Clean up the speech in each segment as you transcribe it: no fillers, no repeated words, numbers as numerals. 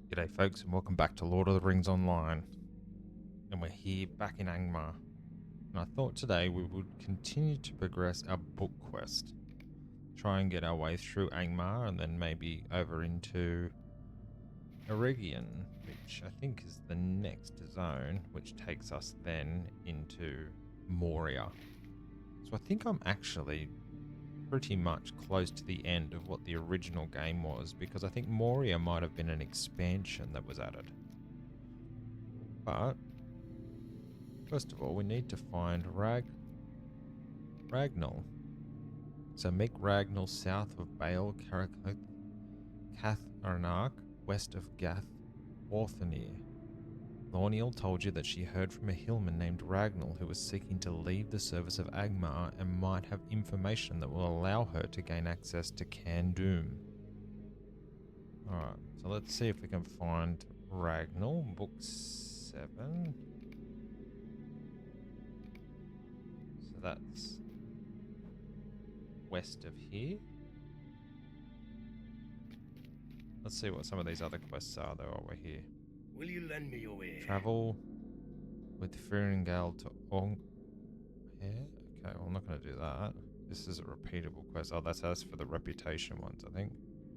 G'day folks and welcome back to Lord of the Rings Online. And we're here back in Angmar. And I thought today we would continue to progress our book quest. Try and get our way through Angmar and then maybe over into Eregion, which I think is the next zone, which takes us then into Moria. So I think I'm actually pretty much close to the end of what the original game was, because I think Moria might have been an expansion that was added. But first of all, we need to find Ragnall. So make Ragnall south of Baal Karakot, Cath Arnark, west of Gath Orthanir. Lorniel told you that she heard from a hillman named Ragnall who was seeking to leave the service of Angmar and might have information that will allow her to gain access to Kandum. Alright, so let's see if we can find Ragnall, book 7. So that's west of here. Let's see what some of these other quests are though while we're here. Will you lend me your ear? Travel with Firingale to Ong. Yeah, okay, well, I'm not going to do that. This is a repeatable quest. Oh, that's us for the reputation ones, I think.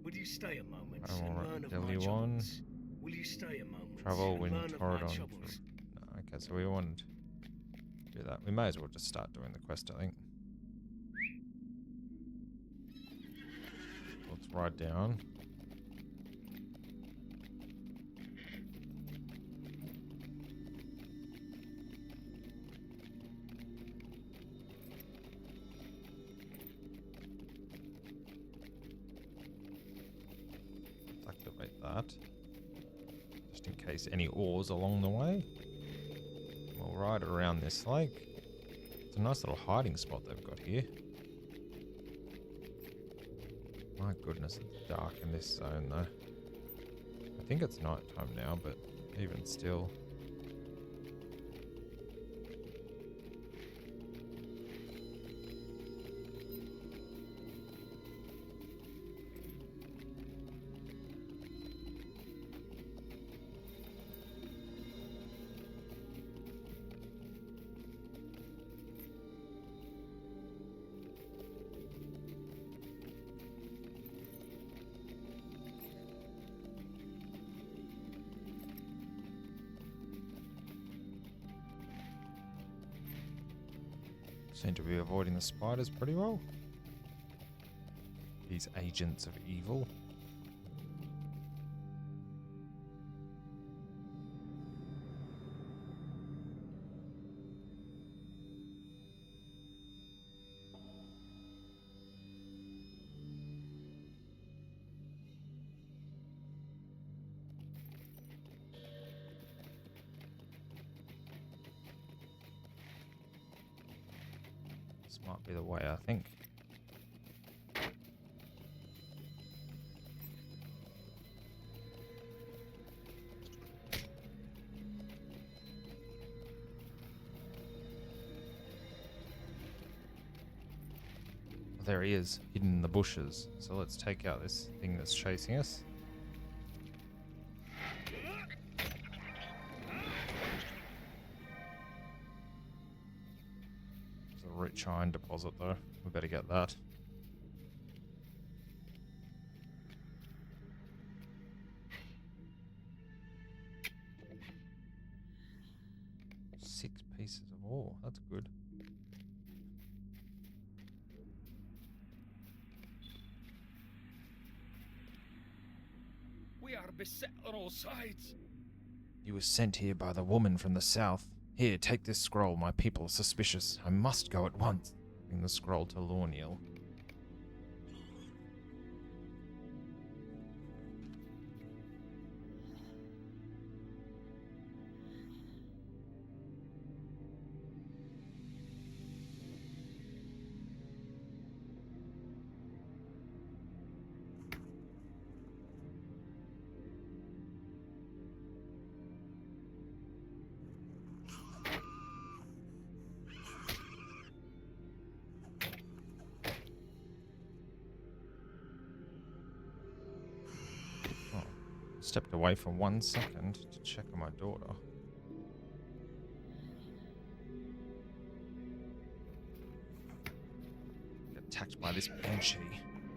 Would you stay a moment I and will learn of Delhi my one. troubles? Will you stay a moment Travel and when learn of my Toradon. troubles? No, okay, so we want to do that. We may as well just start doing the quest, I think. Let's ride down. Activate that. Just in case any ores along the way. We'll ride around this lake. It's a nice little hiding spot they've got here. My goodness, it's dark in this zone though. I think it's night time now, but even still. Seem to be avoiding the spiders pretty well. These agents of evil. This might be the way, I think. Oh, there he is, hidden in the bushes. So let's take out this thing that's chasing us. It's a rich iron deposit though. We better get that. Six pieces of ore, that's good. We are beset on all sides. You were sent here by the woman from the south. Here, take this scroll. My people are suspicious. I must go at once. Bring the scroll to Lorniel. Stepped away for 1 second to check on my daughter. Get attacked by this banshee.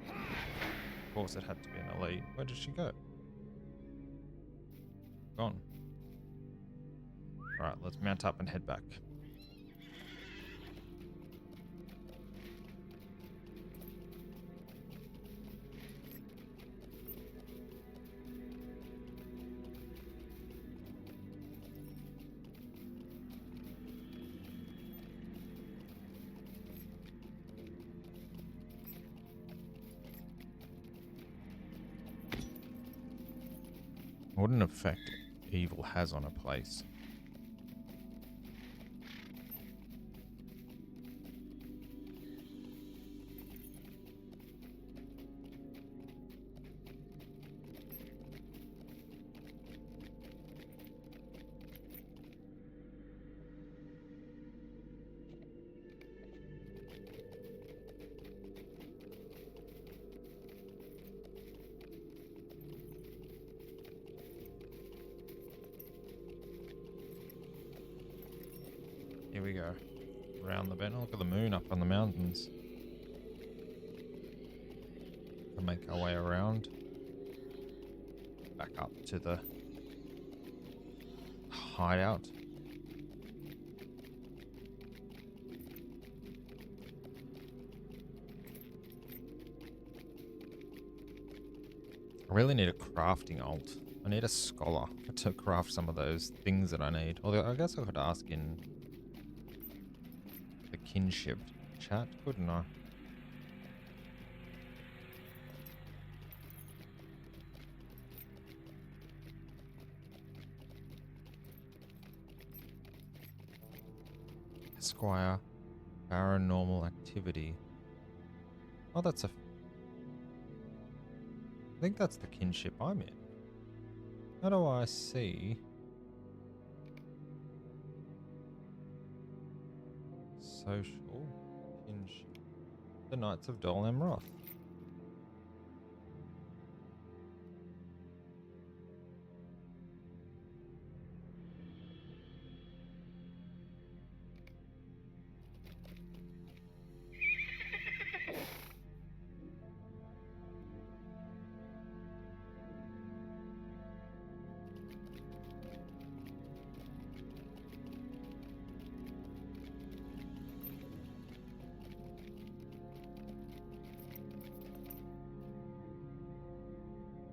Of course, it had to be an elite. Where did she go? Gone. Alright, let's mount up and head back. What an effect evil has on a place. Here we go. Around the bend. Look at the moon up on the mountains. We'll make our way around. Back up to the hideout. I really need a crafting alt. I need a scholar to craft some of those things that I need. Although I guess I could ask in the kinship chat, couldn't I? Esquire, paranormal activity. Oh, that's a... I think that's the kinship I'm in. How do I see... Social kinship. The Knights of Dol Amroth.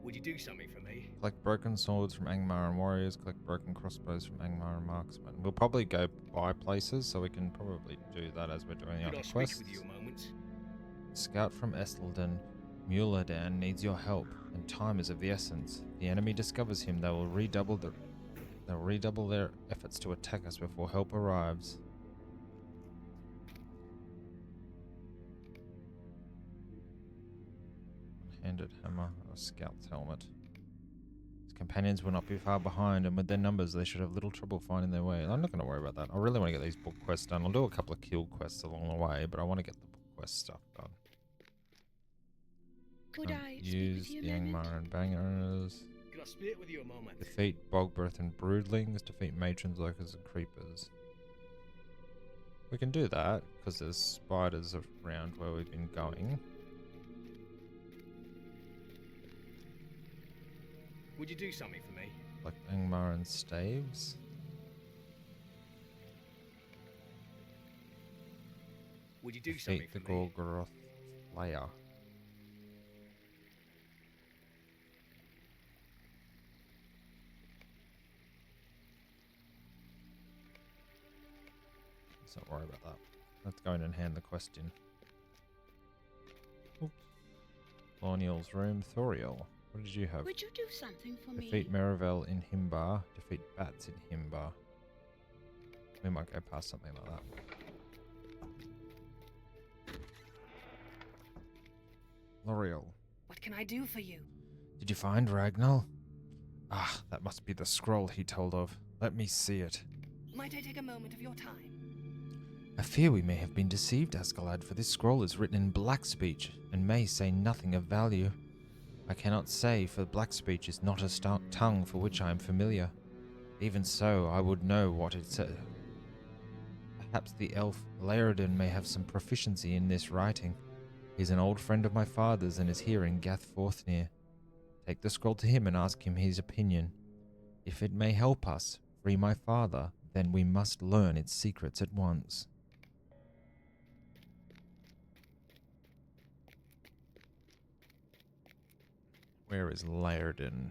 Would you do something for me? Collect broken swords from Angmar and warriors. Collect broken crossbows from Angmar and marksmen. We'll probably go by places, so we can probably do that as we're doing the Could I other speak quests. with you a moment? Scout from Estelden. Muladin needs your help, and time is of the essence. The enemy discovers him, they will redouble their efforts to attack us before help arrives. Handed hammer, or scout's helmet. His companions will not be far behind, and with their numbers, they should have little trouble finding their way. I'm not going to worry about that. I really want to get these book quests done. I'll do a couple of kill quests along the way, but I want to get the book quest stuff done. Could I Use speak with the you a moment? Angmar and bangers. Could I speak with you a moment? Defeat Bogbirth and Broodlings. Defeat Matrons, Lurkers, and Creepers. We can do that, because there's spiders around where we've been going. Would you do something for me? Like Angmar and Staves. Would you do something Defeat the for me? Gorgoroth Slayer. Let's not worry about that. Let's go in and hand the quest in. Oops. Lorniel's room. Thoriel. What did you have? Would you do something for me? Defeat Maravel in Himbar. Defeat Bats in Himbar. We might go past something like that. L'Oreal. What can I do for you? Did you find Ragnall? Ah, that must be the scroll he told of. Let me see it. Might I take a moment of your time? I fear we may have been deceived, Askeladd, for this scroll is written in black speech, and may say nothing of value. I cannot say, for black speech is not a tongue for which I am familiar. Even so, I would know what it says. Perhaps the elf Laerden may have some proficiency in this writing. He's an old friend of my father's and is here in Gathforthnear. Take the scroll to him and ask him his opinion. If it may help us free my father, then we must learn its secrets at once. Where is Laerden?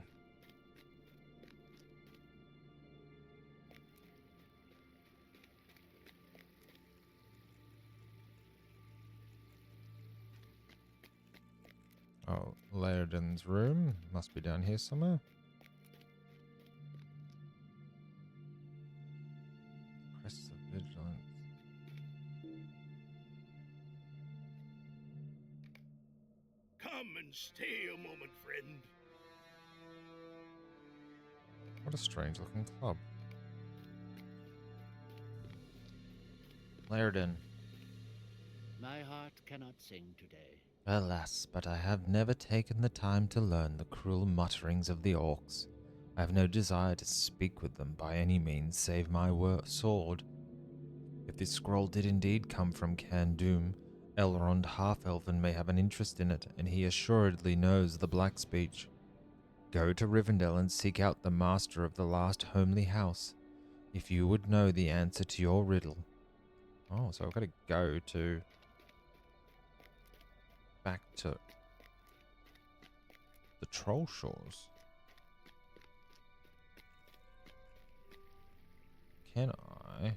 Oh, Laerden's room must be down here somewhere. Crests of Vigilance. Come and stay a moment, friend. What a strange looking club. Laerden. My heart cannot sing today. Alas, but I have never taken the time to learn the cruel mutterings of the orcs. I have no desire to speak with them by any means save my sword. If this scroll did indeed come from Kandum, Elrond Half-Elven may have an interest in it, and he assuredly knows the black speech. Go to Rivendell and seek out the master of the last homely house, if you would know the answer to your riddle. Oh, so I've got to go to... back to... the Troll Shores. Can I...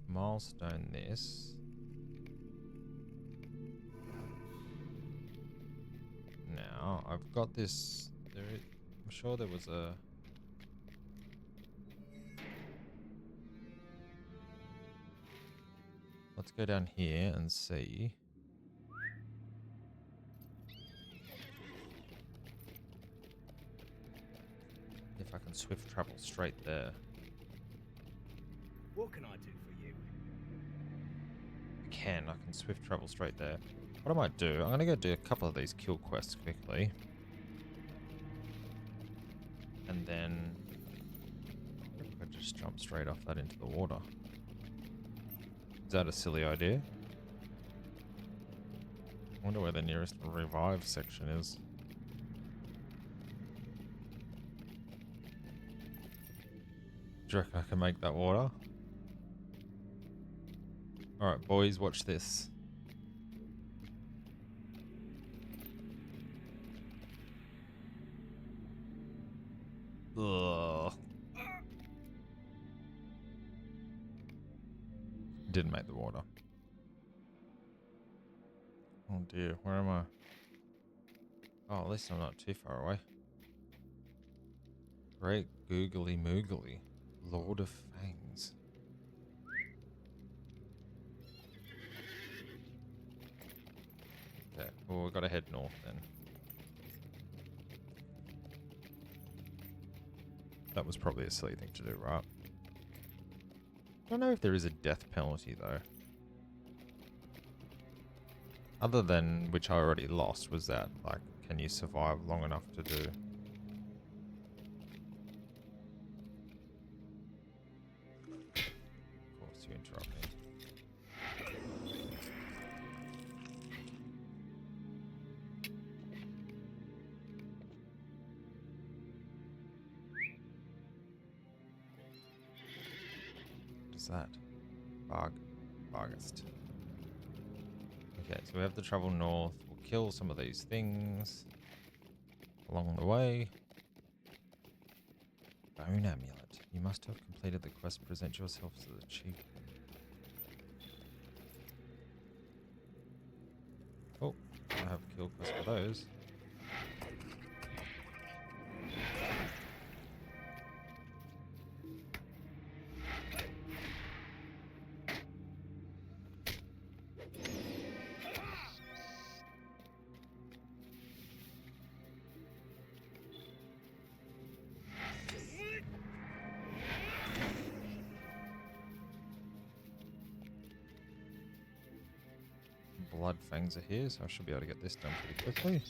milestone this? Now, I've got this... I'm sure there was a... Let's go down here and see. If I can swift travel straight there. What can I do for you? I can swift travel straight there. What I might do, I'm going to go do a couple of these kill quests quickly. And then I could just jump straight off that into the water. Is that a silly idea? I wonder where the nearest revive section is. Do you reckon I can make that water? Alright, boys, watch this. Ugh. Didn't make the water. Oh dear, where am I? Oh, at least I'm not too far away. Great googly moogly, Lord of Fangs. Okay, well, we've got to head north then. That was probably a silly thing to do, right? I don't know if there is a death penalty, though. Other than, which I already lost, was that, like, can you survive long enough to do... Of course, you interrupt me. What is that? Bargast. Okay, so we have to travel north. We'll kill some of these things along the way. Bone amulet. You must have completed the quest. Present yourself as the chief. Oh, I have a kill quest for those. Blood fangs are here, so I should be able to get this done pretty quickly.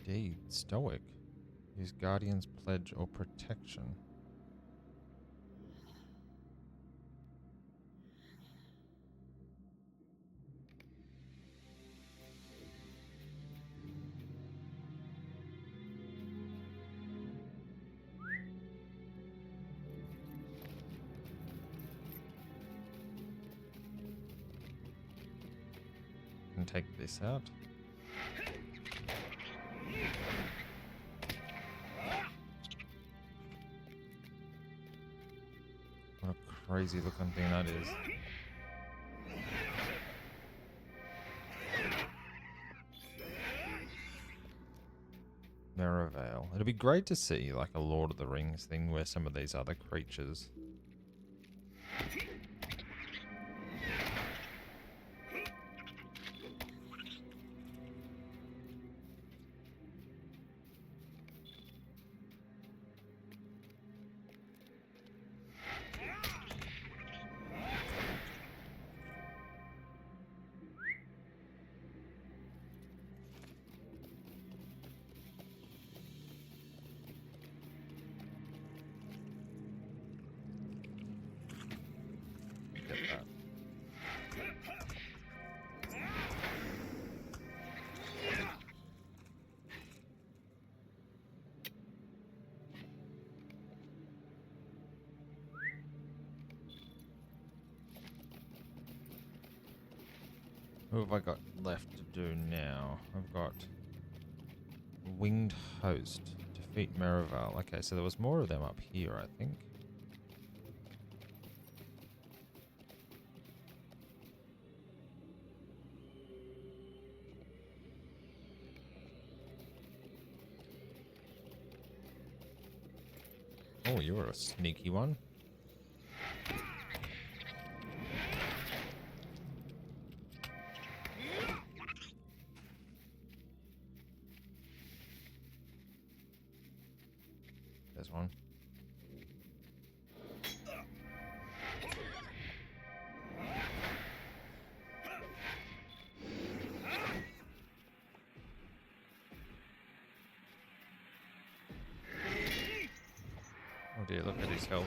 Indeed, stoic. Use Guardian's Pledge or Protection. Can take this out. What a crazy looking thing that is. Merivale. It'd be great to see like a Lord of the Rings thing where some of these other creatures get that. What have I got left to do now? I've got Winged Host. Defeat Merivale. Okay, so there was more of them up here, I think. Oh, you're a sneaky one. There's one. Oh dear, look at his health.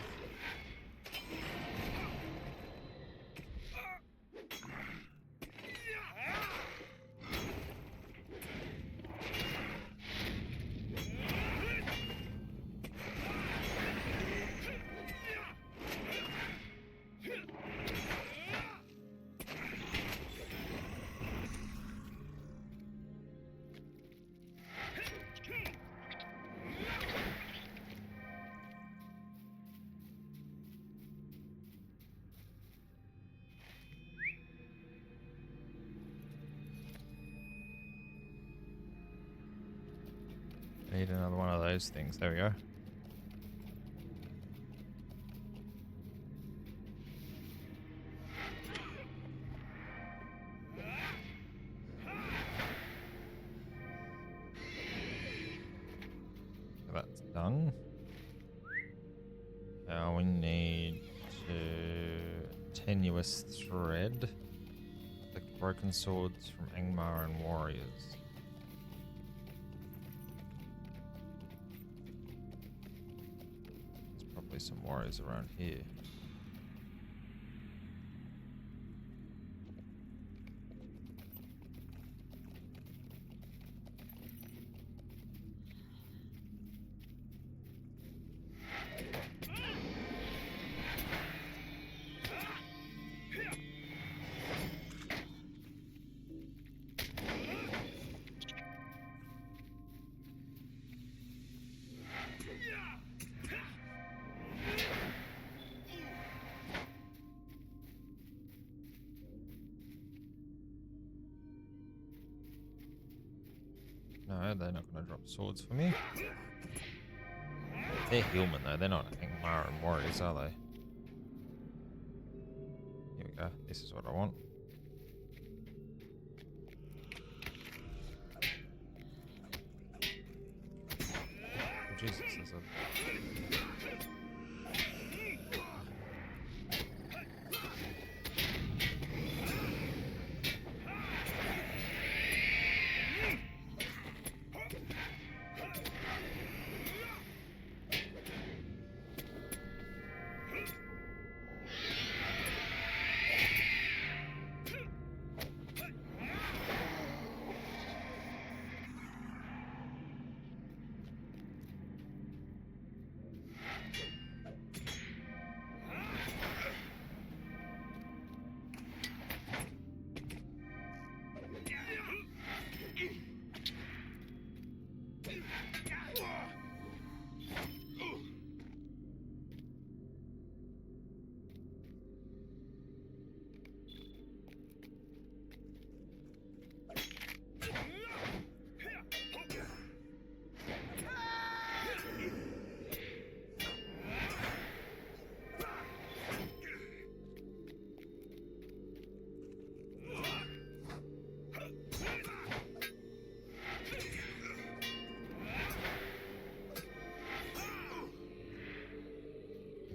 Need another one of those things. There we go. So that's done. Now we need to tenuous thread. The broken swords from Angmar and warriors. Some warriors around here. No, they're not going to drop swords for me. They're Hillmen though, they're not Angmar and warriors, are they? Here we go, this is what I want. Oh, Jesus, there's a...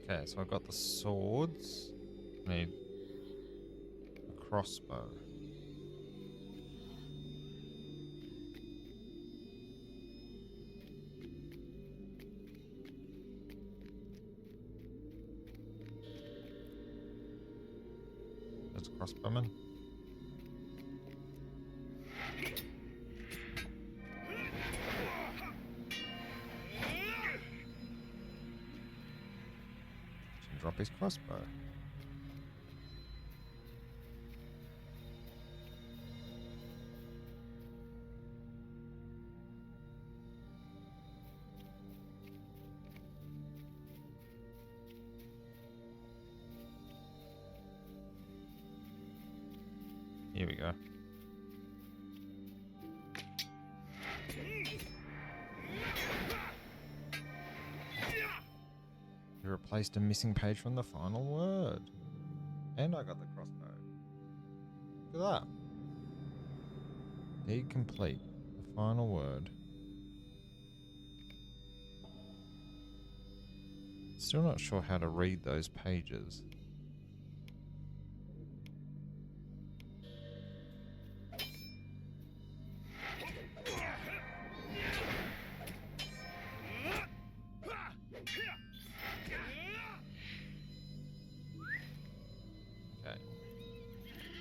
Okay, so I've got the swords. I need a crossbow. There's a crossbowman. Should drop his crossbow. Here we go. You replaced a missing page from the final word. And I got the crossbow. Look at that. Deed complete. The final word. Still not sure how to read those pages. Okay.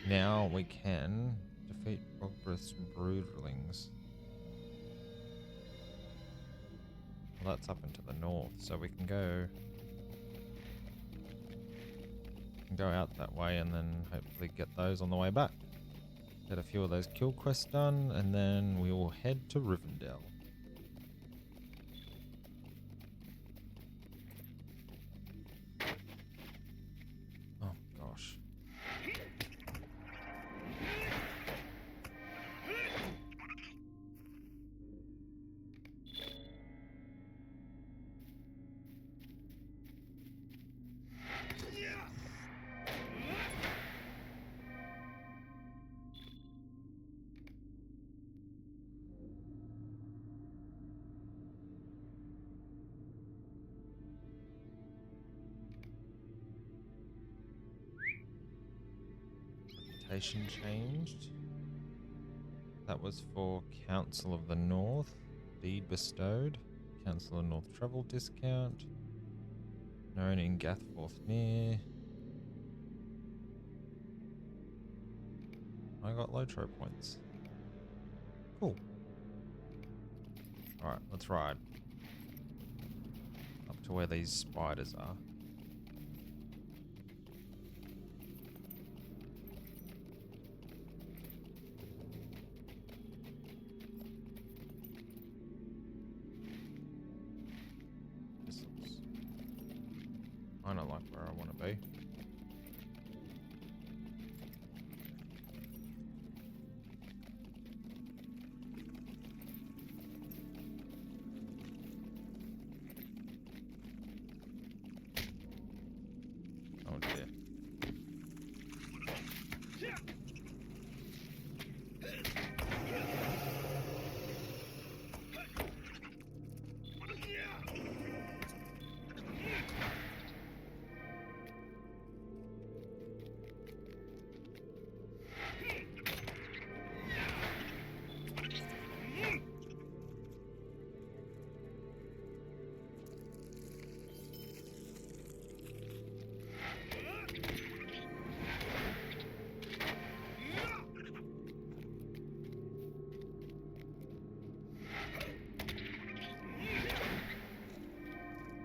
Now we can defeat Rogbreath's broodlings. Well, that's up into the north, so we can go out that way and then hopefully get those on the way back. Get a few of those kill quests done, and then we will head to Rivendell. Oh gosh. Reputation changed. That was for Council of the North. Deed bestowed. Council of North travel discount. Known in Gathforth Mere. I got LOTRO points. Cool. Alright, let's ride. Up to where these spiders are. This looks kinda like where I wanna be. Oh dear.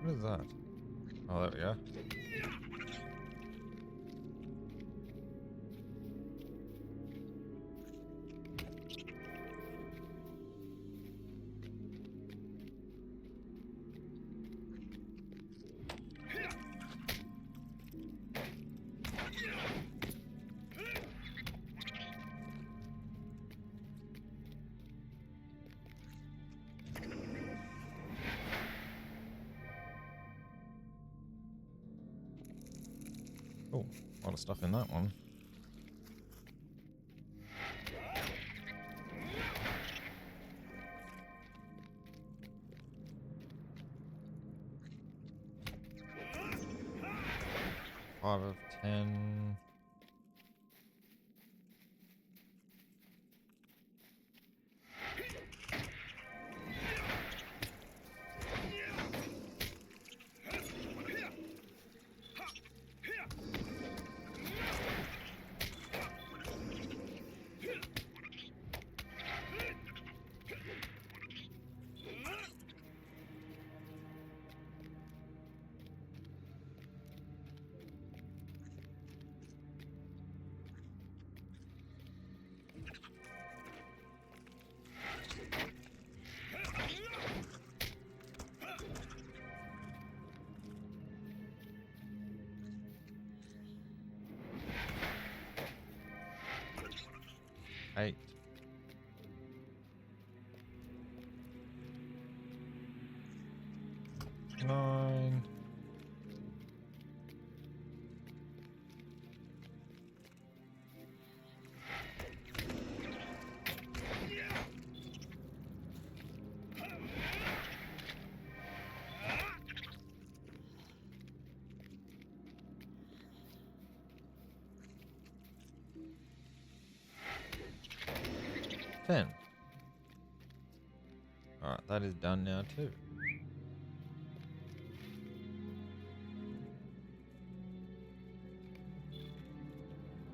What is that? Oh, there we go. Oh, a lot of stuff in that one. Five of 10. Eight. Nine. Ten. Alright, that is done now too.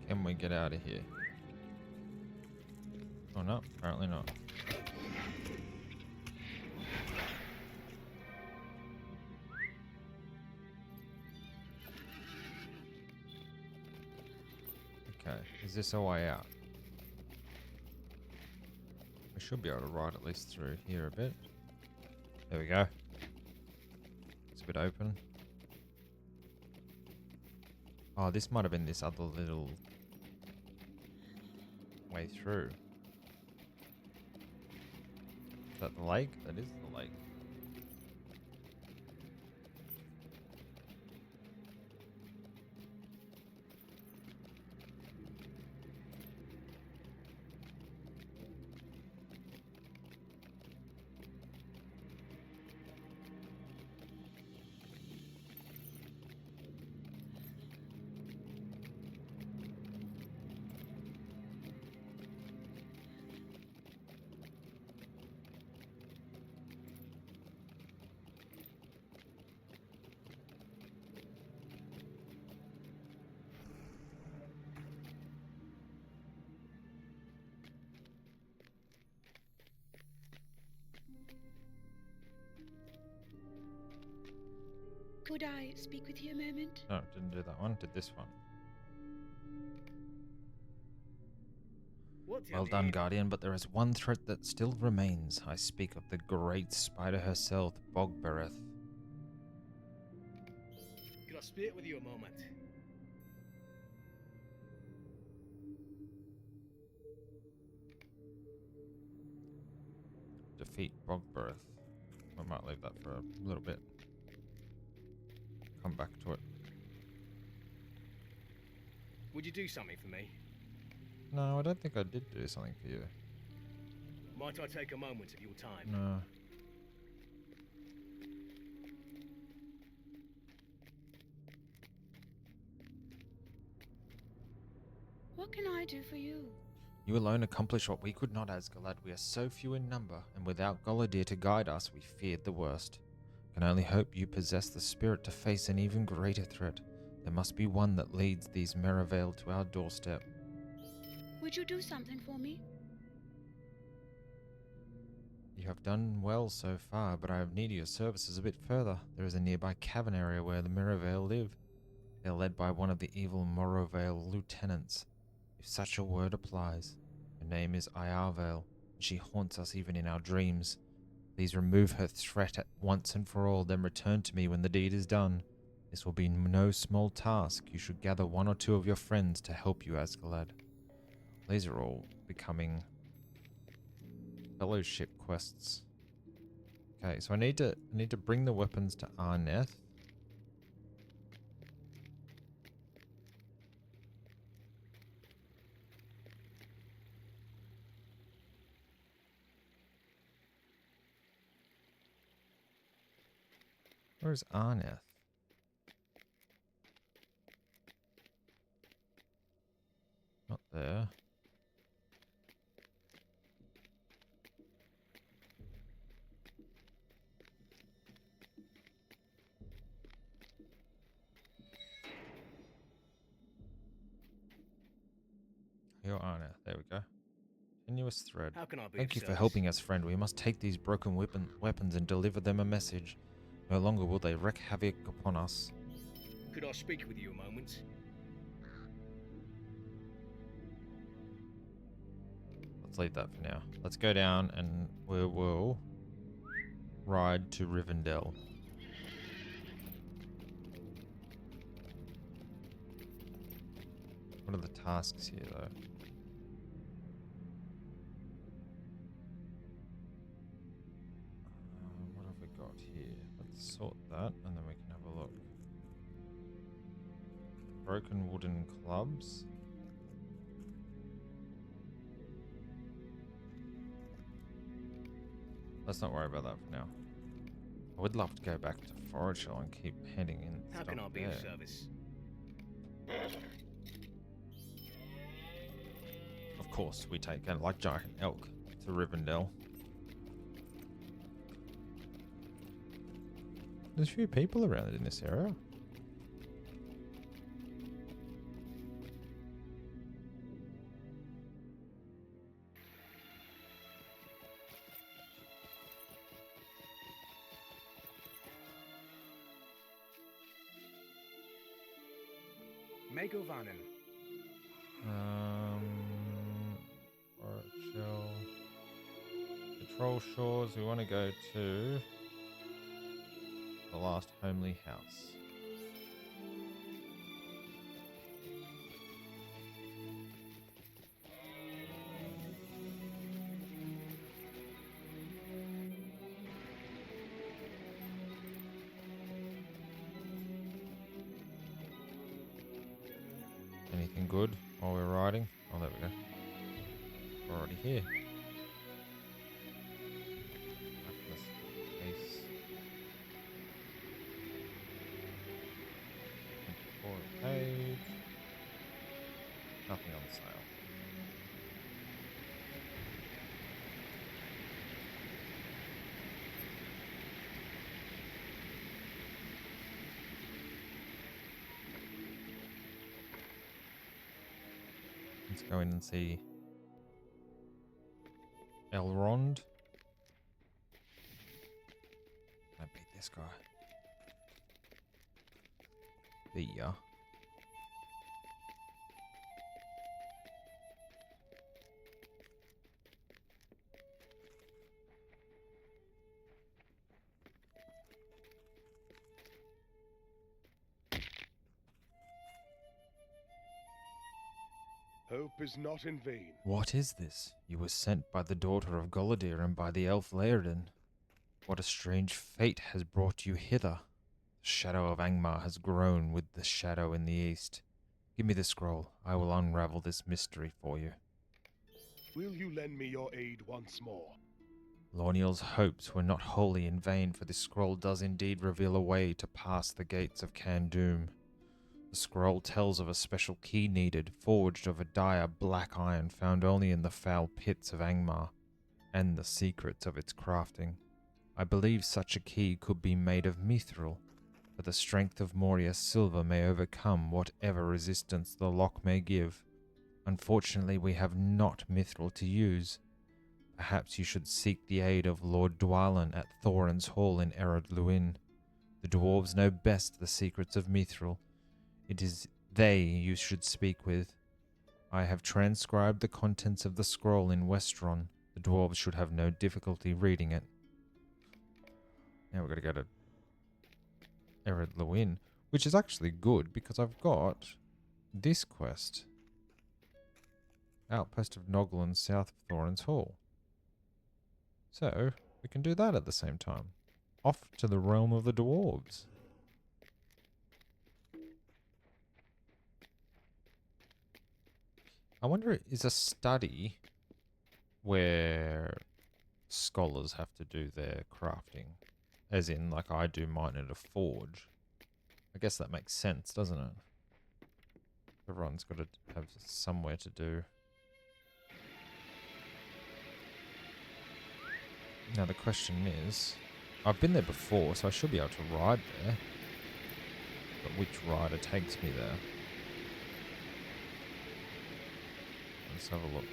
Can we get out of here? Oh no, apparently not. Okay, is this a way out? We should be able to ride at least through here a bit. There we go. It's a bit open. Oh, this might have been this other little way through. Is that the lake? That is the lake. Could I speak with you a moment? No, didn't do that one. Did this one. Well done, Guardian, but there is one threat that still remains. I speak of the great spider herself, Bogbereth. Can I speak with you a moment? Defeat Bogbereth. I might leave that for a little bit. Come back to it. Would you do something for me? No, I don't think I did do something for you. Might I take a moment of your time? No. What can I do for you? You alone accomplish what we could not, Asgalad. We are so few in number, and without Goladir to guide us, we feared the worst. Can only hope you possess the spirit to face an even greater threat. There must be one that leads these Merivale to our doorstep. Would you do something for me? You have done well so far, but I have needed your services a bit further. There is a nearby cavern area where the Merivale live. They are led by one of the evil Morrovale lieutenants, if such a word applies. Her name is Iarvale, and she haunts us even in our dreams. Please remove her threat at once and for all, then return to me when the deed is done. This will be no small task. You should gather one or two of your friends to help you, Asgalad. These are all becoming fellowship quests. Okay, so I need to bring the weapons to Arneth. Where's Arneth? Not there. You're Arneth. There we go. Continuous thread. How can I be Thank of you for service? helping us, friend. We must take these broken weapons and deliver them a message. No longer will they wreak havoc upon us. Could I speak with you a moment? Let's leave that for now. Let's go down and we will ride to Rivendell. What are the tasks here, though? What have we got here? Let's sort that and then we can have a look. Broken wooden clubs. Let's not worry about that for now. I would love to go back to Forage Hill and keep handing in How stuff can I be there. of service? Of course, we take a like giant elk to Rivendell. There's a few people around in this area. Megovanen. Forage Hill. Patrol Shores. We want to go to the last homely house. Anything good while we're riding? Oh, there we go. We're already here. Atlas case. 24 a page. Nothing on sale. Let's go in and see Elrond. I beat this guy. Beat ya. Hope is not in vain. What is this? You were sent by the daughter of Golodir and by the elf Laerden. What a strange fate has brought you hither. The shadow of Angmar has grown with the shadow in the east. Give me the scroll. I will unravel this mystery for you. Will you lend me your aid once more? Lorniel's hopes were not wholly in vain, for this scroll does indeed reveal a way to pass the gates of Kandum. The scroll tells of a special key needed, forged of a dire black iron found only in the foul pits of Angmar, and the secrets of its crafting. I believe such a key could be made of mithril, but the strength of Moria's silver may overcome whatever resistance the lock may give. Unfortunately, we have not mithril to use. Perhaps you should seek the aid of Lord Dwalin at Thorin's Hall in Erod Luin. The dwarves know best the secrets of mithril. It is they you should speak with. I have transcribed the contents of the scroll in Westron. The dwarves should have no difficulty reading it. Now we've got to go to Erod Luin, which is actually good because I've got this quest. Outpost of Noglin, south of Thorin's Hall. So, we can do that at the same time. Off to the realm of the dwarves. I wonder, is a study where scholars have to do their crafting As in, like, I do mine at a forge. I guess that makes sense, doesn't it? Everyone's got to have somewhere to do. Now the question is, I've been there before, so I should be able to ride there. But which rider takes me there? Let's have a look.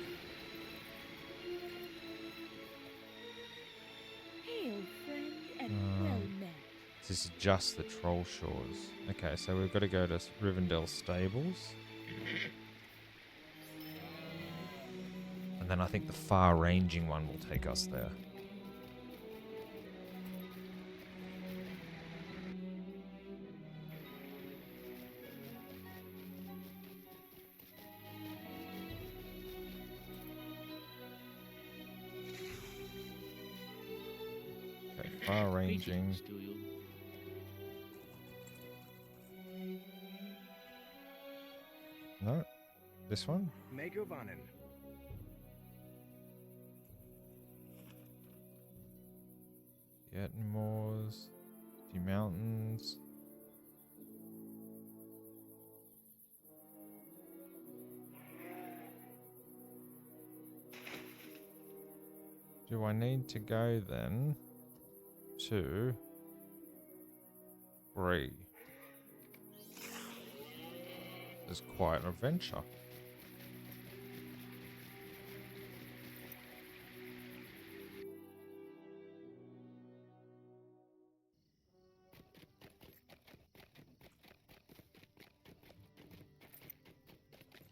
Hail, friend, and well met. This is just the Troll Shores. Okay, so we've got to go to Rivendell Stables. And then I think the far-ranging one will take us there. Okay, far-ranging. Greetings to you. No, this one? Megovanen. Moors, few mountains. Do I need to go then to Bree? There's quite an adventure.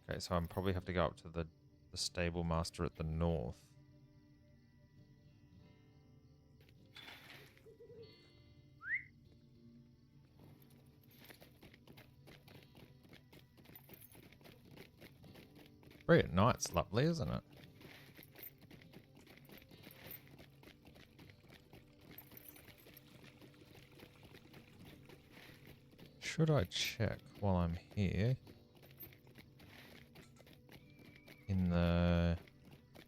Okay, so I probably have to go up to the stable master at the north. Bree at night's lovely, isn't it? Should I check while I'm here in the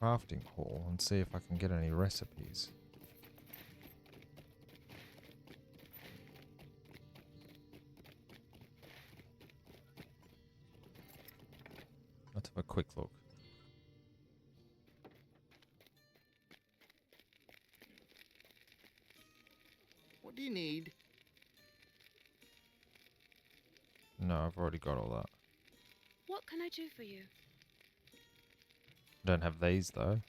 crafting hall and see if I can get any recipes? Let's have a quick look. What do you need? No, I've already got all that. What can I do for you? Don't have these though.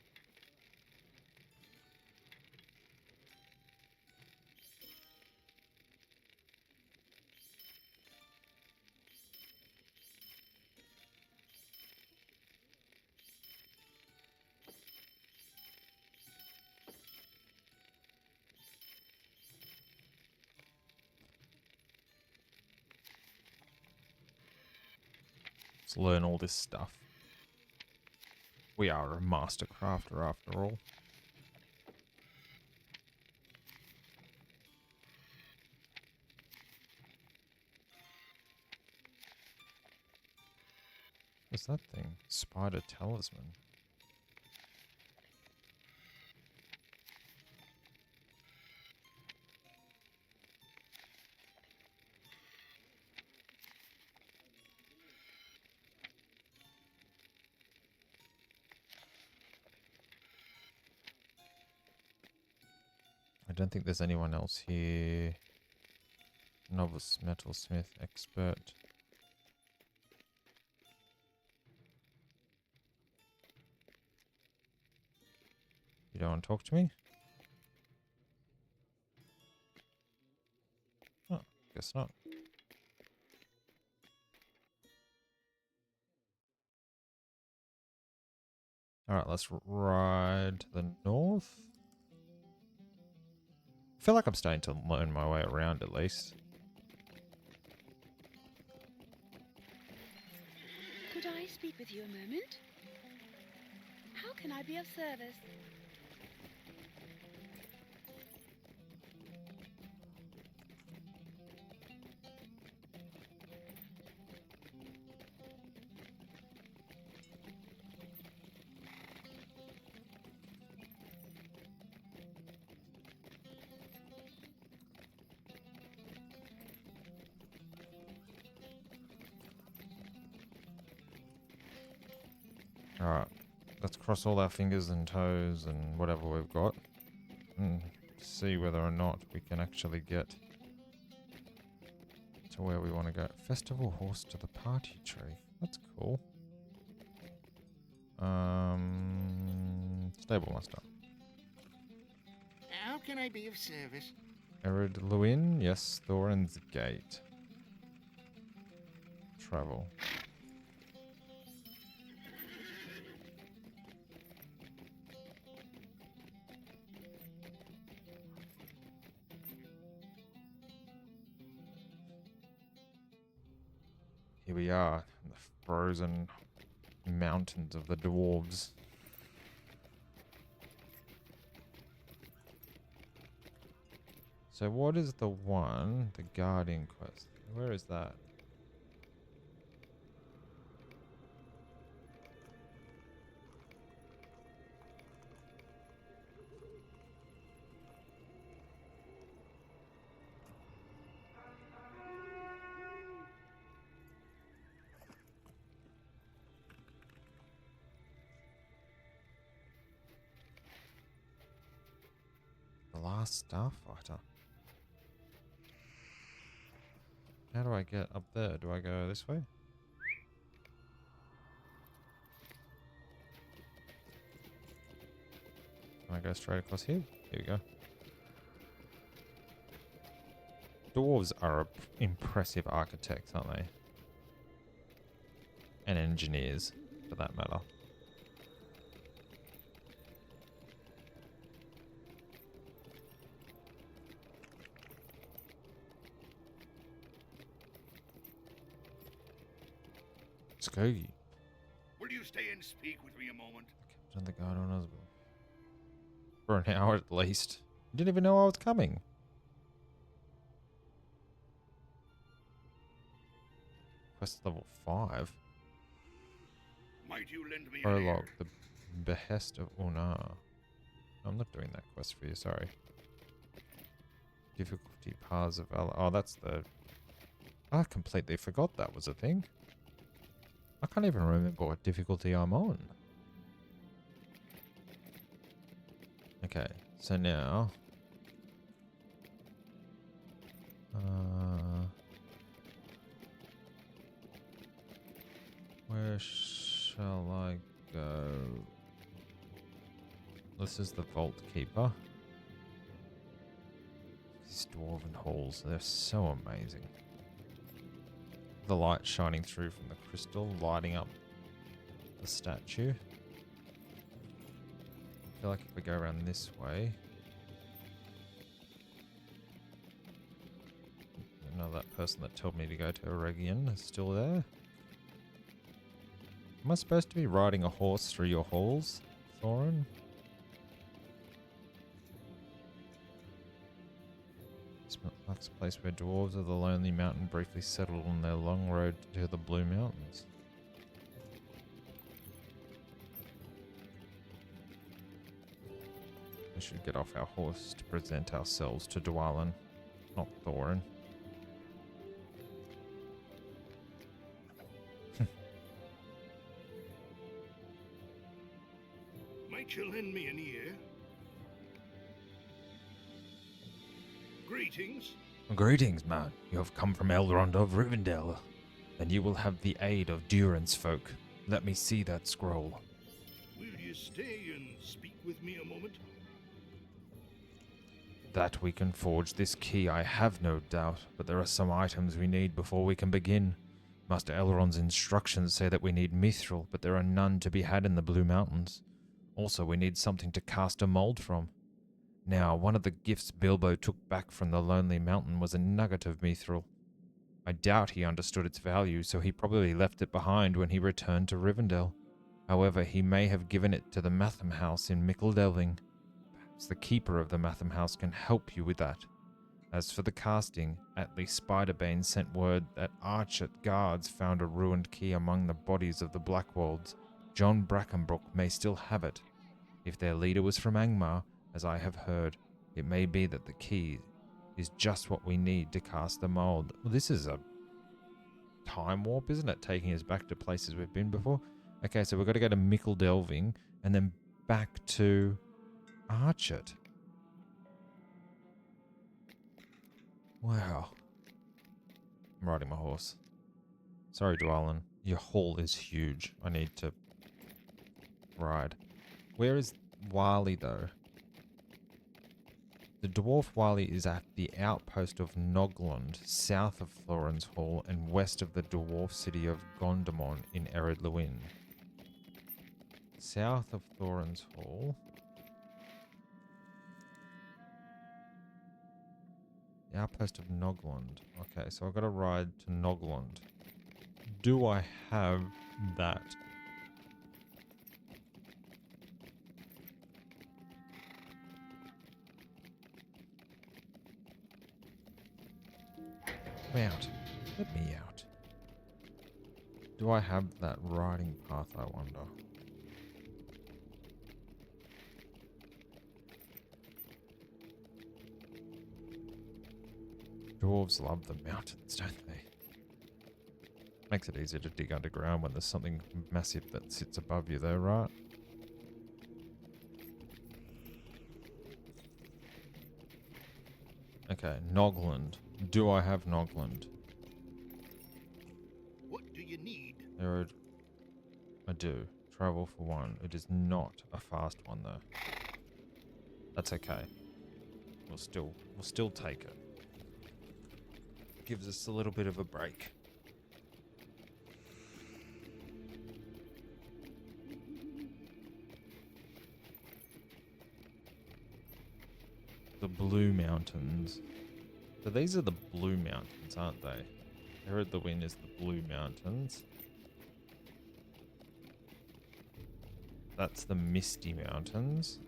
Let's learn all this stuff. We are a master crafter after all. What's that thing? Spider talisman. I don't think there's anyone else here. Novice metalsmith expert. You don't want to talk to me? Oh, guess not. Alright, let's ride to the north. I feel like I'm starting to learn my way around at least. Could I speak with you a moment? How can I be of service? Alright. Let's cross all our fingers and toes and whatever we've got. And see whether or not we can actually get to where we want to go. Festival horse to the party tree. That's cool. Stable master. How can I be of service? Erid Lewin, yes, Thorin's Gate. Travel. Here we are, in the frozen mountains of the dwarves. So what is the one, the Guardian quest? Where is that? The last starfighter. How do I get up there? Do I go this way? Can I go straight across here? Here we go. Dwarves are impressive architects, aren't they? And engineers, for that matter. Skogie. Will you stay and speak with me a moment? On the guard on us for an hour at least. You didn't even know I was coming. Quest level 5. Might you lend me an Prologue. ear? The behest of Una. I'm not doing that quest for you, sorry. Difficulty paths of Valor. Oh, that's the... I completely forgot that was a thing. I can't even remember what difficulty I'm on. Okay, so now... where shall I go? This is the Vault Keeper. These dwarven halls, they're so amazing. The light shining through from the crystal, lighting up the statue. I feel like if we go around this way... I know that person that told me to go to Eregion is still there. Am I supposed to be riding a horse through your halls, Thorin? That's a place where dwarves of the Lonely Mountain briefly settled on their long road to the Blue Mountains. We should get off our horse to present ourselves to Dwalin, not Thorin. Might you lend me an ear? Greetings. Greetings, man. You have come from Elrond of Rivendell. Then you will have the aid of Durin's folk. Let me see that scroll. Will you stay and speak with me a moment? That we can forge this key, I have no doubt, but there are some items we need before we can begin. Master Elrond's instructions say that we need mithril, but there are none to be had in the Blue Mountains. Also, we need something to cast a mold from. Now, one of the gifts Bilbo took back from the Lonely Mountain was a nugget of mithril. I doubt he understood its value, so he probably left it behind when he returned to Rivendell. However, he may have given it to the Matham House in Mickledelving. Perhaps the keeper of the Matham House can help you with that. As for the casting, Atli Spiderbane sent word that Archet guards found a ruined key among the bodies of the Blackwolds. John Brackenbrook may still have it. If their leader was from Angmar, as I have heard, it may be that the key is just what we need to cast the mold. Well, this is a time warp, isn't it? Taking us back to places we've been before. Okay, so we've got to go to Mickle Delving and then back to Archet. Wow. I'm riding my horse. Sorry, Dwalin. Your hall is huge. I need to ride. Where is Wali, though? The dwarf Wali is at the outpost of Nogland, south of Florence Hall and west of the dwarf city of Gondamon in Ered Luin. South of Florence Hall. The outpost of Nogland. Okay, so I've got to ride to Nogland. Do I have that? Let me out. Let me out. Do I have that riding path, I wonder? Dwarves love the mountains, don't they? Makes it easier to dig underground when there's something massive that sits above you though, right? Okay, Nogland. Do I have Nogland? What do you need? I do. Travel for one. It is not a fast one though. That's okay. We'll still take it. Gives us a little bit of a break. The Blue Mountains. So these are the Blue Mountains, aren't they? Ered Luin is the Blue Mountains. That's the Misty Mountains.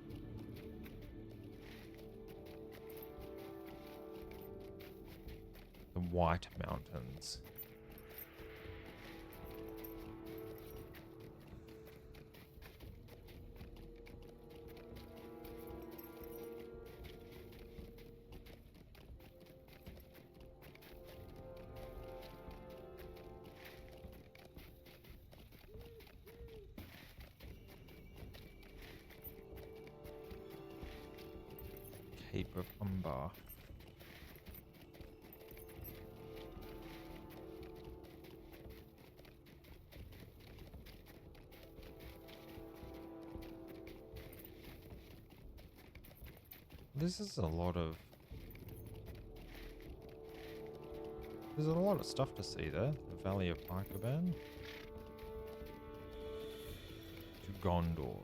The White Mountains. Cape of Umbar. This is a lot of... There's a lot of stuff to see there. The Valley of Pykoban. To Gondor.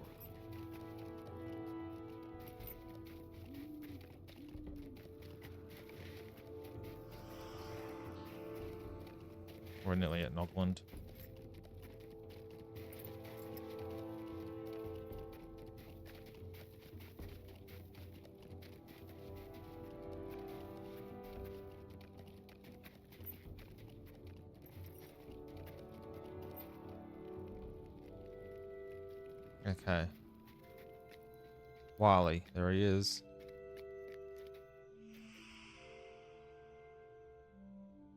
We're nearly at Nogland. Okay. Wily, there he is.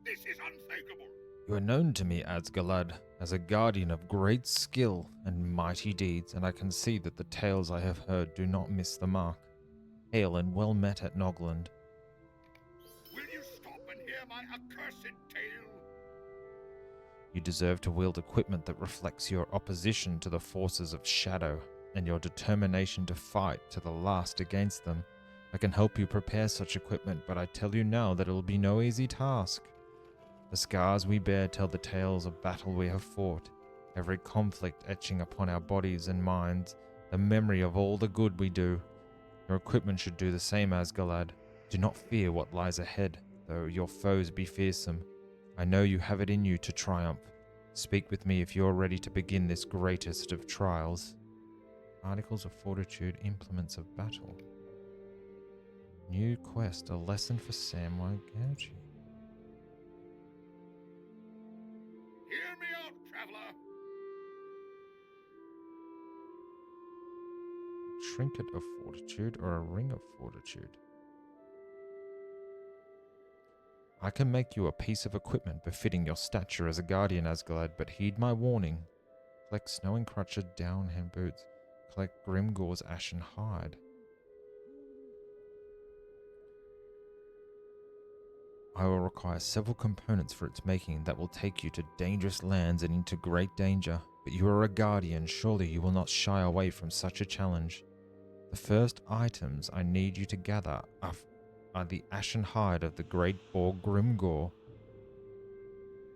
This is unthinkable. You are known to me, Asgalad, as a guardian of great skill and mighty deeds, and I can see that the tales I have heard do not miss the mark. Hail and well met at Nogland. Will you stop and hear my accursed tale? You deserve to wield equipment that reflects your opposition to the forces of shadow and your determination to fight to the last against them. I can help you prepare such equipment, but I tell you now that it will be no easy task. The scars we bear tell the tales of battle we have fought, every conflict etching upon our bodies and minds, the memory of all the good we do. Your equipment should do the same, Asgalad. Do not fear what lies ahead, though your foes be fearsome. I know you have it in you to triumph. Speak with me if you are ready to begin this greatest of trials. Articles of Fortitude, Implements of Battle. New quest, a lesson for Samwise Gamgee. Hear me out, traveler. Trinket of Fortitude or a Ring of Fortitude. I can make you a piece of equipment befitting your stature as a guardian, Asgalad, but heed my warning. Collect snow encrusted downhand boots. Collect Grimgore's ashen hide. I will require several components for its making that will take you to dangerous lands and into great danger, but you are a guardian, surely you will not shy away from such a challenge. The first items I need you to gather are the ashen hide of the great boar Grimgore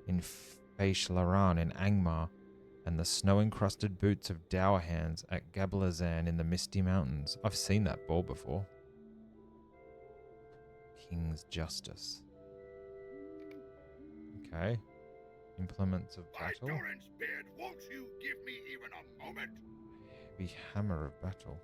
in Faishlaran in Angmar, and the snow-encrusted boots of Dour Hands at Gablazan in the Misty Mountains. I've seen that boar before. King's Justice. Okay. Implements of By battle. Doran's beard, won't you give me even a moment? Heavy hammer of battle.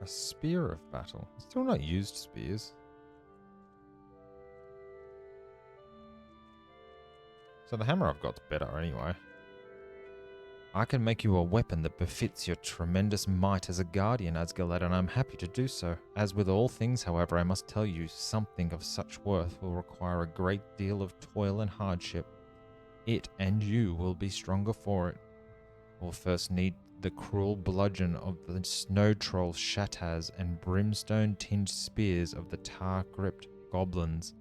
A spear of battle. Still not used spears. So the hammer I've got's better anyway. I can make you a weapon that befits your tremendous might as a guardian, Asgalad, and I'm happy to do so. As with all things, however, I must tell you, something of such worth will require a great deal of toil and hardship. It and you will be stronger for it. We'll first need the cruel bludgeon of the snow troll Shataz and brimstone-tinged spears of the tar-gripped goblins.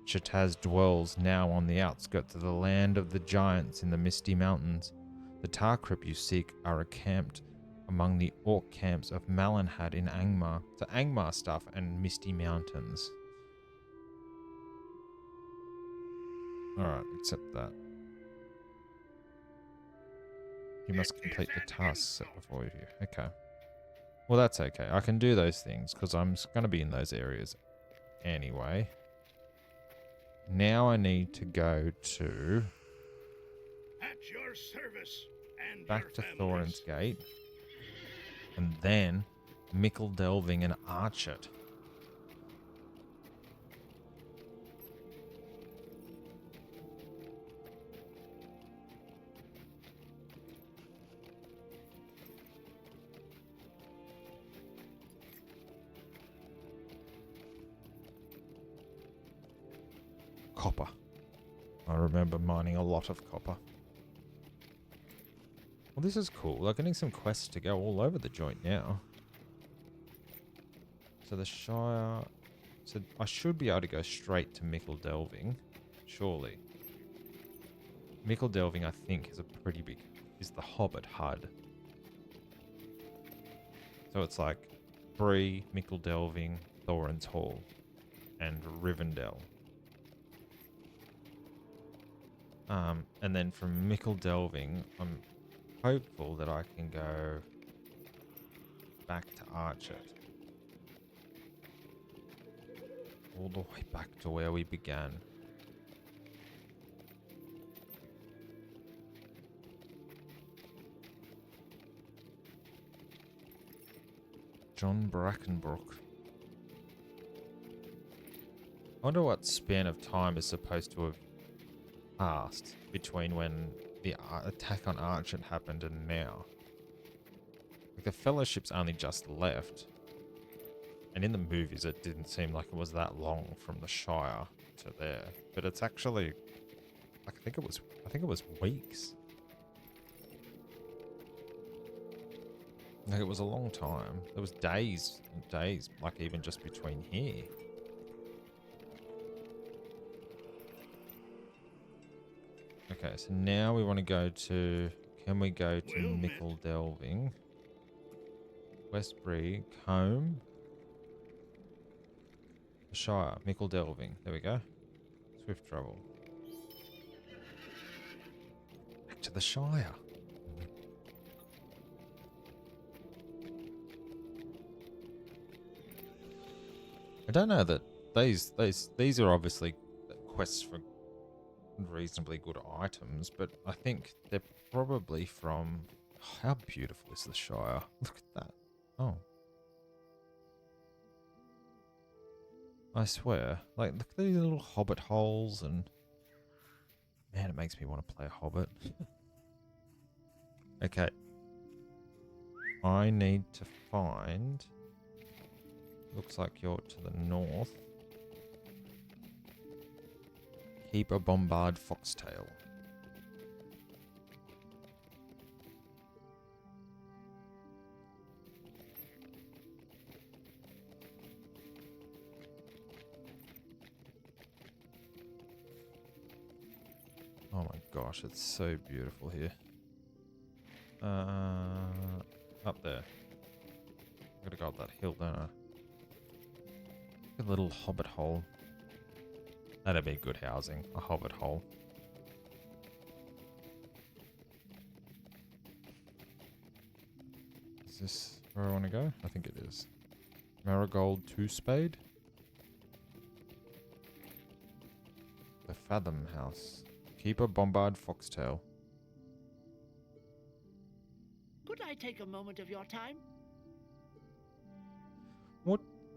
Shataz dwells now on the outskirts of the land of the giants in the Misty Mountains. The tar-crypt you seek are encamped among the orc camps of Malinhad in Angmar. So Angmar stuff and Misty Mountains. Alright, accept that. You must complete the tasks set before you. Okay. Well, that's okay. I can do those things because I'm going to be in those areas anyway. Now I need to go to... At your service and back your to families. Thorin's Gate. And then Mickle Delving and Archet. Copper. I remember mining a lot of copper. Well, this is cool. We're getting some quests to go all over the joint now. So the Shire... So I should be able to go straight to Mickle Delving. Surely. Mickle Delving, I think, is a pretty big... is the Hobbit HUD. So it's like Bree, Mickle Delving, Thorin's Hall, and Rivendell. And then from Mickle Delving, I'm hopeful that I can go back to Archet. All the way back to where we began. John Brackenbrook. I wonder what span of time is supposed to have passed between when the attack on Archet happened and now. Like the Fellowship's only just left. And in the movies it didn't seem like it was that long from the Shire to there. But it's actually I think it was weeks. Like it was a long time. There was days and days, like even just between here. Okay, so now we want to go to... Can we go to Mickle Delving? Westbury, Combe. Shire, Mickle Delving. There we go. Swift travel. Back to the Shire. I don't know that these are obviously quests for reasonably good items, but I think they're probably from... How beautiful is the Shire? Look at that. Oh. I swear. Like, look at these little hobbit holes and... Man, it makes me want to play a hobbit. Okay. I need to find... Looks like you're to the north. Keep a bombard foxtail. Oh my gosh, it's so beautiful here. Up there. I gotta go up that hill, don't I? A little hobbit hole. That'd be good housing, a hobbit hole. Is this where I want to go? I think it is. Marigold 2-spade. The Fathom House. Keep a bombard foxtail. Could I take a moment of your time?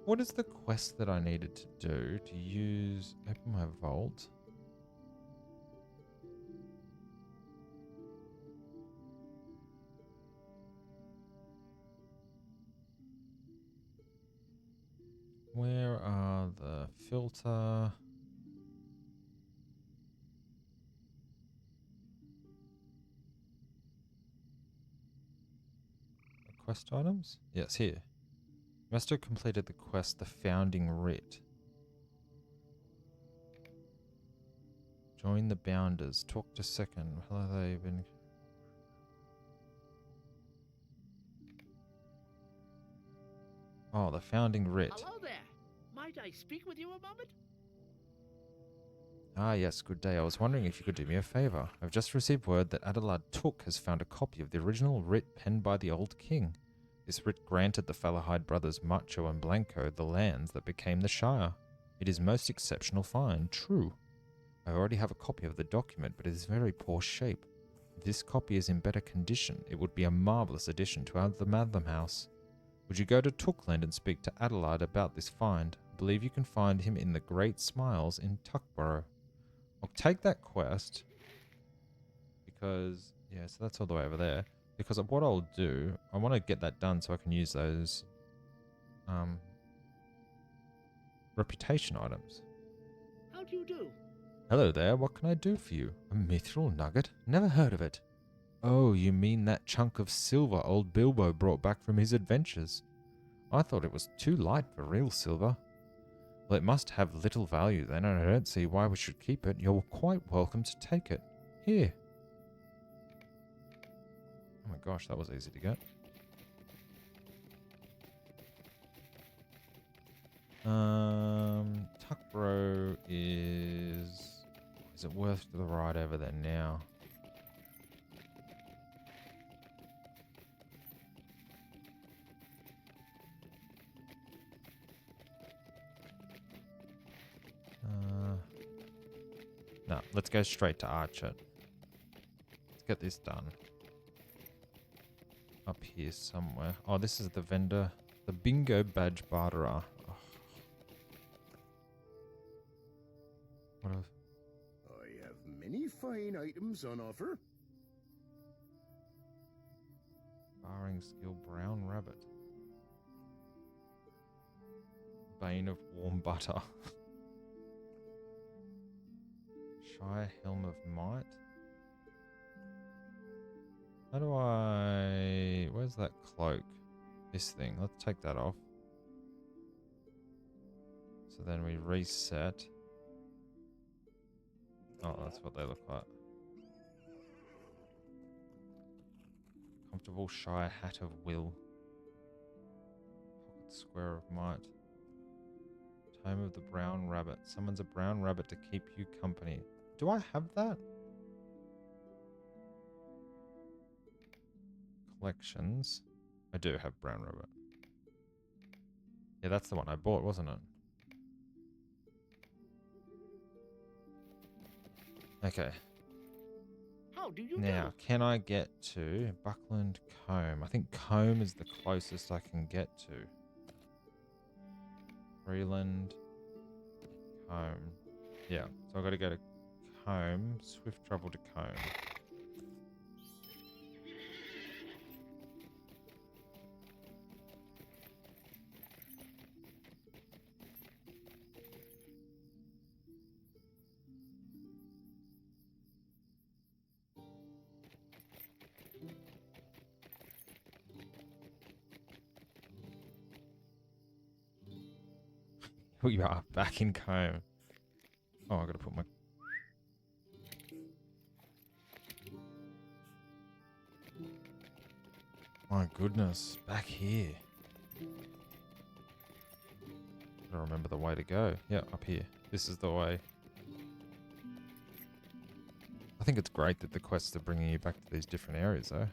What is the quest that I needed to do to use... Open my vault. Where are the filter... Quest items? Yes, here. You must have completed the quest, The Founding Writ. Join the Bounders. Talk to Second. How have they been... Oh, The Founding Writ. Hello there. Might I speak with you a moment? Ah, yes, good day. I was wondering if you could do me a favor. I've just received word that Adelard Took has found a copy of the original writ penned by the old king. This writ granted the Falahide brothers Macho and Blanco the lands that became the Shire. It is most exceptional find, true. I already have a copy of the document, but it is very poor shape. If this copy is in better condition, it would be a marvellous addition to the Madlam House. Would you go to Tookland and speak to Adelard about this find? I believe you can find him in the Great Smiles in Tuckborough. I'll take that quest because, yeah, so that's all the way over there. Because of what I'll do, I want to get that done so I can use those reputation items. How do you do? Hello there, what can I do for you? A mithril nugget? Never heard of it. Oh, you mean that chunk of silver old Bilbo brought back from his adventures? I thought it was too light for real silver. Well, it must have little value then, and I don't see why we should keep it. You're quite welcome to take it. Here. Oh my gosh, that was easy to get. Tuckborough is... Is it worth the ride over there now? No, let's go straight to Archer. Let's get this done. Up here somewhere. Oh, this is the vendor. The Bingo Badge Barterer. Oh. What else? I have many fine items on offer. Barring skill brown rabbit. Bane of warm butter. Shire Helm of Might. How do I... Where's that cloak? This thing. Let's take that off. So then we reset. Oh, that's what they look like. Comfortable Shire Hat of Will. Pocket Square of Might. Tome of the Brown Rabbit. Summons a brown rabbit to keep you company. Do I have that? Collections. I do have brown rabbit. Yeah, that's the one I bought, wasn't it? Okay. How do you Now, can I get to Buckland Combe? I think Combe is the closest I can get to. Freeland. Combe. Yeah, so I've got to go to Combe. Swift travel to Combe. We are back in Combe. Oh, I gotta put my... My goodness, back here. Gotta remember the way to go. Yeah, up here. This is the way. I think it's great that the quests are bringing you back to these different areas, though.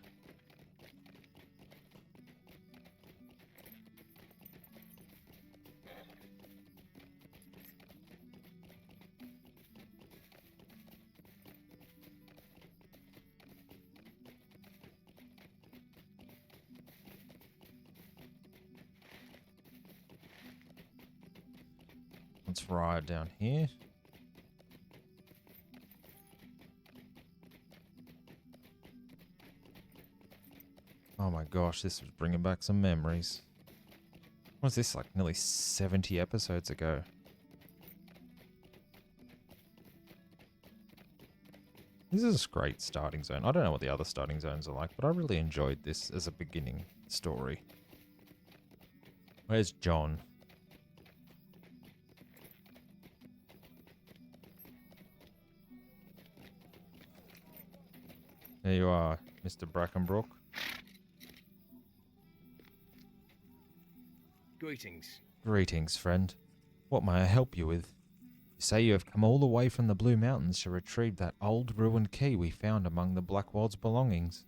Let's ride down here. Oh my gosh, this was bringing back some memories. What was this, like nearly 70 episodes ago? This is a great starting zone. I don't know what the other starting zones are like, but I really enjoyed this as a beginning story. Where's John? There you are, Mr. Brackenbrook. Greetings. Greetings, friend. What may I help you with? You say you have come all the way from the Blue Mountains to retrieve that old ruined key we found among the Blackwald's belongings.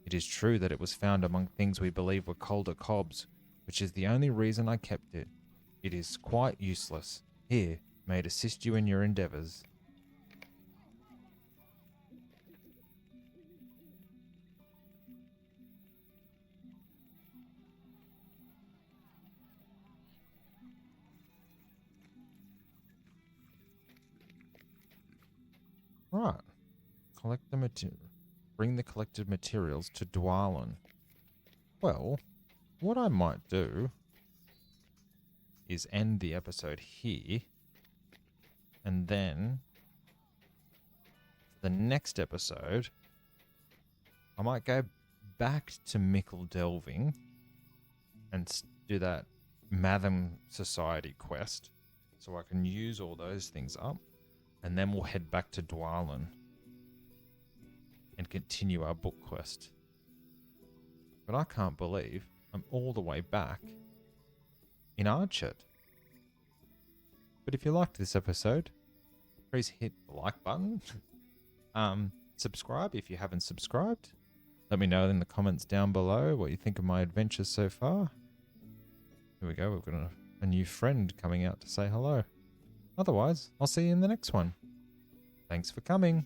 It is true that it was found among things we believe were Calder Cobb's, which is the only reason I kept it. It is quite useless. Here, may it assist you in your endeavours. Right. Collect the bring the collected materials to Dwalin. Well, what I might do is end the episode here, and then for the next episode, I might go back to Mickle Delving and do that Matham Society quest, so I can use all those things up, and then we'll head back to Dwalin and continue our book quest. But I can't believe I'm all the way back in Archet. But if you liked this episode, please hit the like button. Subscribe if you haven't subscribed. Let me know in the comments down below what you think of my adventures so far. Here we go, we've got a new friend coming out to say hello. Otherwise, I'll see you in the next one. Thanks for coming.